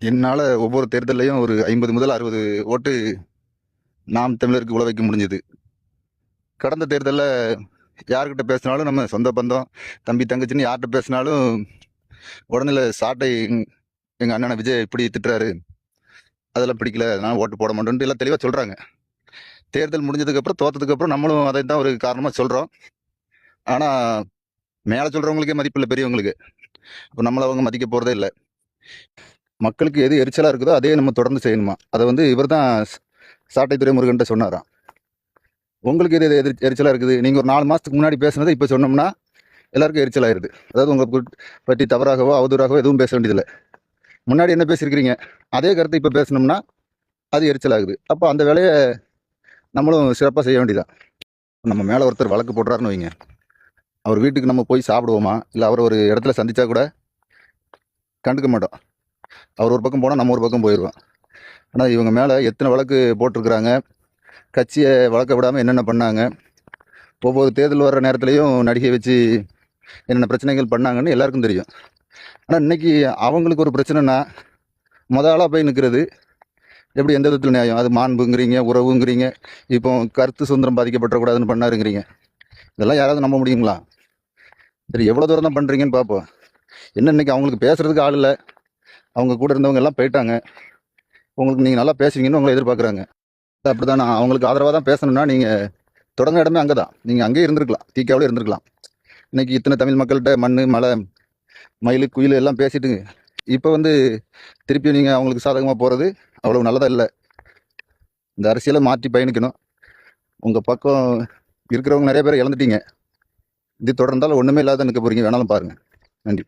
என்னால் ஒவ்வொரு தேர்தல்லையும் ஒரு 50 முதல் 60 ஓட்டு நாம் தமிழருக்கு உழ வைக்க முடிஞ்சது. கடந்த தேர்தலில் யார்கிட்ட பேசினாலும் நம்ம சொந்த பந்தம் தம்பி தங்கச்சின்னு யார்கிட்ட பேசினாலும் உடனே சாட்டை எங்கள் அண்ணனை விஜய் இப்படி திட்டுறாரு, அதெல்லாம் பிடிக்கல, அதனால் ஓட்டு போட மாட்டோன்ட்டு எல்லாம் தெளிவாக சொல்கிறாங்க. தேர்தல் முடிஞ்சதுக்கப்புறம் தோற்றதுக்கப்புறம் நம்மளும் அதை தான் ஒரு காரணமாக சொல்கிறோம். ஆனால் மேலே சொல்கிறவங்களுக்கே மதிப்பு இல்லை பெரியவங்களுக்கு. இப்போ நம்மளை அவங்க மதிக்க போகிறதே இல்லை. மக்களுக்கு எது எரிச்சலாக இருக்குதோ அதே நம்ம தொடர்ந்து செய்யணுமா. அதை இவர் தான் சாட்டை துரைமுருகன்ட்ட சொன்னாராம். உங்களுக்கு எது எரிச்சலாக இருக்குது, நீங்கள் ஒரு 4 மாதத்துக்கு முன்னாடி பேசுனதை இப்போ சொன்னோம்னா எல்லாருக்கும் எரிச்சலாயிருது. அதாவது உங்களை பற்றி தவறாகவோ அவதூறாகவோ எதுவும் பேச வேண்டியதில்லை. முன்னாடி என்ன பேசியிருக்கிறீங்க அதே கருத்தை இப்போ பேசணும்னா அது எரிச்சலாகுது. அப்போ அந்த வேலையை நம்மளும் சிறப்பாக செய்ய வேண்டியதான். நம்ம மேலே ஒருத்தர் வழக்கு போடுறாருன்னு வைங்க, அவர் வீட்டுக்கு நம்ம போய் சாப்பிடுவோமா, இல்லை அவர் ஒரு இடத்துல சந்திச்சா கூட கண்டுக்க மாட்டோம். அவர் ஒரு பக்கம் போனால் நம்ம ஒரு பக்கம் போயிடுவோம். ஆனால் இவங்க மேலே எத்தனை வழக்கு போட்டிருக்கிறாங்க, கட்சியை வளர்க்க விடாமல் என்னென்ன பண்ணாங்க, ஒவ்வொரு தேர்தல் வர்ற நேரத்துலையும் நடிகை வச்சு என்னென்ன பிரச்சனைகள் பண்ணாங்கன்னு எல்லாருக்கும் தெரியும். ஆனால் இன்னைக்கு அவங்களுக்கு ஒரு பிரச்சனைனா ஆளாக போய் நிற்கிறது எப்படி, எந்த விதத்தில் நியாயம்? அது மாண்புங்கிறீங்க, உறவுங்கிறீங்க, இப்போ கருத்து சுதந்திரம் பாதிக்கப்படக்கூடாதுன்னு பண்ணாருங்கிறீங்க. இதெல்லாம் யாராவது நம்ப முடியுங்களா? சரி, எவ்வளோ தூரம் தான் பண்ணுறீங்கன்னு பார்ப்போம். என்ன இன்னைக்கு அவங்களுக்கு பேசுறதுக்கு ஆள் இல்லை, அவங்க கூட இருந்தவங்க எல்லாம் போயிட்டாங்க. உங்களுக்கு நீங்கள் நல்லா பேசுவீங்கன்னு உங்களை எதிர்பார்க்குறாங்க. அப்படி தான். நான் அவங்களுக்கு ஆதரவாக தான் பேசணும்னா நீங்கள் தொடங்க இடமே அங்கே தான். நீங்கள் அங்கேயே இருந்திருக்கலாம், தீக்காவிலே இருந்திருக்கலாம். இன்னைக்கு இத்தனை தமிழ் மக்கள்கிட்ட மண் மலை மயில் குயில் எல்லாம் பேசிட்டுங்க இப்போ திருப்பி நீங்கள் அவங்களுக்கு சாதகமாக போகிறது அவ்வளோ நல்லதாக இல்லை. இந்த அரசியலை மாற்றி பயணிக்கணும். உங்கள் பக்கம் இருக்கிறவங்க நிறைய பேர் இழந்துட்டீங்க. இது தொடர்ந்தாலும் ஒன்றுமே இல்லாத நிற்க போகிறீங்க. வேணாலும் பாருங்கள். நன்றி.